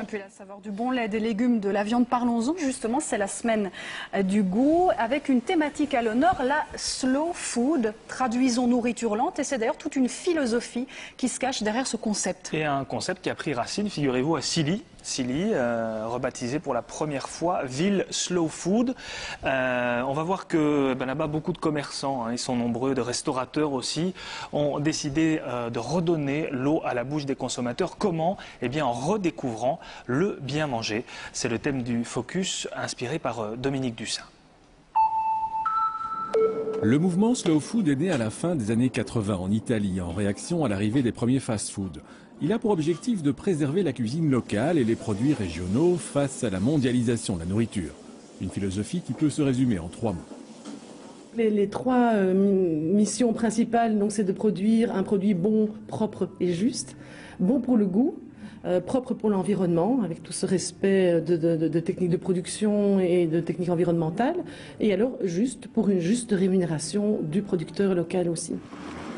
Et puis la saveur du bon lait, des légumes, de la viande, parlons-en justement, c'est la semaine du goût avec une thématique à l'honneur, la slow food, traduisons nourriture lente, et c'est d'ailleurs toute une philosophie qui se cache derrière ce concept. Et un concept qui a pris racine, figurez-vous, à Silly. Silly, rebaptisé pour la première fois ville slow food. On va voir que là-bas, beaucoup de commerçants, ils sont nombreux, de restaurateurs aussi, ont décidé de redonner l'eau à la bouche des consommateurs. Comment? Eh bien, en redécouvrant le bien manger. C'est le thème du focus inspiré par Dominique Dussin. Le mouvement slow food est né à la fin des années 80 en Italie en réaction à l'arrivée des premiers fast-food. Il a pour objectif de préserver la cuisine locale et les produits régionaux face à la mondialisation de la nourriture. Une philosophie qui peut se résumer en 3 mots. Les 3 missions principales, c'est de produire un produit bon, propre et juste, bon pour le goût, propre pour l'environnement, avec tout ce respect de techniques de production et de techniques environnementales, et alors juste pour une juste rémunération du producteur local aussi.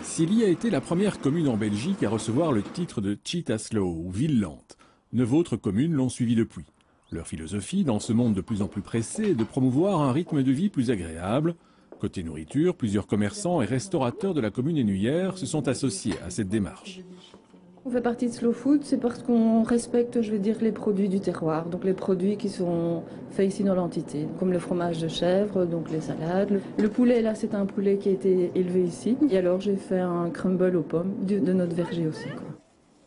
Silly a été la première commune en Belgique à recevoir le titre de Città Slow ou ville lente. 9 autres communes l'ont suivi depuis. Leur philosophie, dans ce monde de plus en plus pressé, est de promouvoir un rythme de vie plus agréable. Côté nourriture, plusieurs commerçants et restaurateurs de la commune énuyère se sont associés à cette démarche. On fait partie de Slow Food, c'est parce qu'on respecte, les produits du terroir, donc les produits qui sont faits ici dans l'entité, comme le fromage de chèvre, donc les salades. Le poulet, là, c'est un poulet qui a été élevé ici. Et alors, j'ai fait un crumble aux pommes de notre verger aussi, quoi.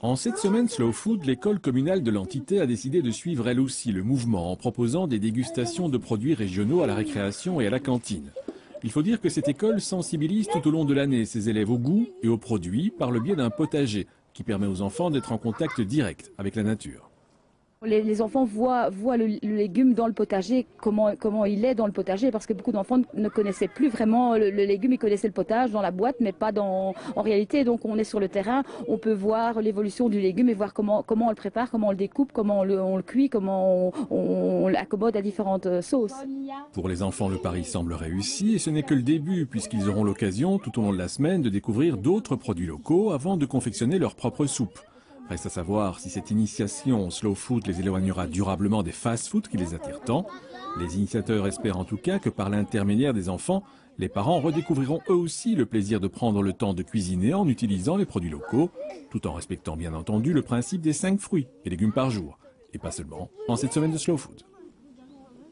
En cette semaine Slow Food, l'école communale de l'entité a décidé de suivre elle aussi le mouvement en proposant des dégustations de produits régionaux à la récréation et à la cantine. Il faut dire que cette école sensibilise tout au long de l'année ses élèves au goût et aux produits par le biais d'un potager qui permet aux enfants d'être en contact direct avec la nature. Les enfants voient le légume dans le potager, comment il est dans le potager, parce que beaucoup d'enfants ne connaissaient plus vraiment le légume, ils connaissaient le potage dans la boîte, mais pas en réalité. Donc on est sur le terrain, on peut voir l'évolution du légume et voir comment on le prépare, comment on le découpe, comment on le cuit, comment on l'accommode à différentes sauces. Pour les enfants, le pari semble réussi et ce n'est que le début, puisqu'ils auront l'occasion tout au long de la semaine de découvrir d'autres produits locaux avant de confectionner leur propre soupe. Reste à savoir si cette initiation slow food les éloignera durablement des fast-food qui les attirent tant. Les initiateurs espèrent en tout cas que par l'intermédiaire des enfants, les parents redécouvriront eux aussi le plaisir de prendre le temps de cuisiner en utilisant les produits locaux, tout en respectant bien entendu le principe des 5 fruits et légumes par jour. Et pas seulement en cette semaine de slow food.